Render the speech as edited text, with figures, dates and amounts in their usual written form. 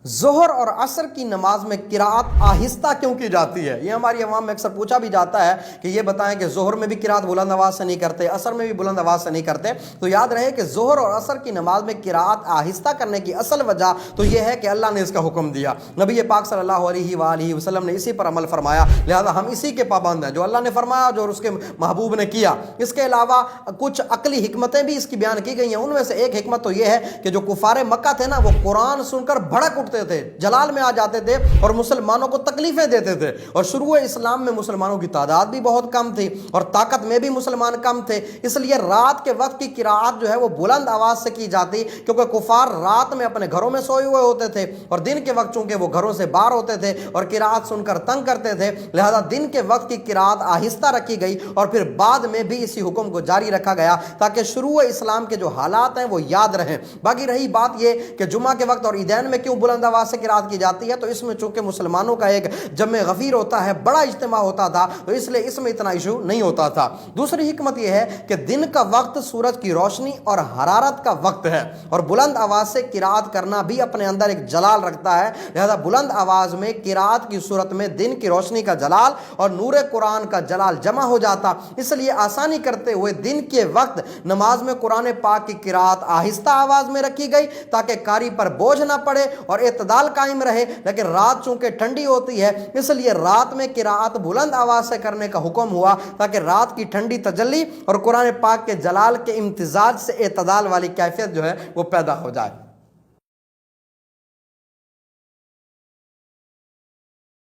ظہر اور عصر کی نماز میں قرات آہستہ کیوں کی جاتی ہے؟ یہ ہماری عوام میں اکثر پوچھا بھی جاتا ہے کہ یہ بتائیں کہ ظہر میں بھی قرات بلند آواز سے نہیں کرتے، عصر میں بھی بلند آواز سے نہیں کرتے۔ تو یاد رہے کہ ظہر اور عصر کی نماز میں قرات آہستہ کرنے کی اصل وجہ تو یہ ہے کہ اللہ نے اس کا حکم دیا، نبی پاک صلی اللہ علیہ وآلہ وسلم نے اسی پر عمل فرمایا، لہذا ہم اسی کے پابند ہیں، جو اللہ نے فرمایا جو اس کے محبوب نے کیا۔ اس کے علاوہ کچھ عقلی حکمتیں بھی اس کی بیان کی گئی ہیں، ان میں سے ایک حکمت تو یہ ہے کہ جو کفار مکہ تھے نا، وہ قرآن سن کر بھڑک اٹھتے تھے، جلال میں آ جاتے تھے اور مسلمانوں کو تکلیفیں دیتے تھے، اور شروع اسلام میں مسلمانوں کی تعداد بھی بہت کم تھی اور طاقت میں بھی مسلمان کم تھے، اس لیے رات کے وقت کی قرات جو ہے وہ بلند آواز سے کی جاتی، کیونکہ کفار رات میں اپنے گھروں میں سوئے ہوئے ہوتے تھے اور دن کے وقت چونکہ وہ گھروں سے باہر ہوتے تھے اور قرات سن کر تنگ کرتے تھے، لہذا دن کے وقت کی قرات آہستہ رکھی گئی اور پھر بعد میں بھی اسی حکم کو جاری رکھا گیا تاکہ شروع اسلام کے جو حالات ہیں وہ یاد رہیں۔ باقی رہی بات یہ کہ جمعہ کے وقت اور عیدین میں کیوں بلند آواز سے قرات کی جاتی ہے، تو اس میں چونکہ مسلمانوں کا ایک جمع غفیر ہوتا ہے، بڑا اجتماع ہوتا تھا، تو اس لیے اس میں اتنا ایشو نہیں ہوتا تھا۔ دوسری حکمت یہ ہے کہ دن کا وقت سورج کی روشنی اور حرارت کا وقت ہے، اور بلند آواز سے قرات کرنا بھی اپنے اندر ایک جلال رکھتا ہے، لہذا بلند آواز میں قرات کی صورت میں دن کی روشنی کا جلال اور نور قرآن کا جلال جمع ہو جاتا، اس لیے آسانی کرتے ہوئے دن کے وقت نماز میں قرآن پاک کی قرات آہستہ آواز میں رکھی گئی تاکہ قاری پر بوجھ نہ پڑے اور اعتدال قائم رہے، لیکن رات چونکہ ٹھنڈی ہوتی ہے اس لیے رات میں قرات بلند آواز سے کرنے کا حکم ہوا تاکہ رات کی ٹھنڈی تجلی اور قرآن پاک کے جلال کے امتزاج سے اعتدال والی کیفیت جو ہے وہ پیدا ہو جائے۔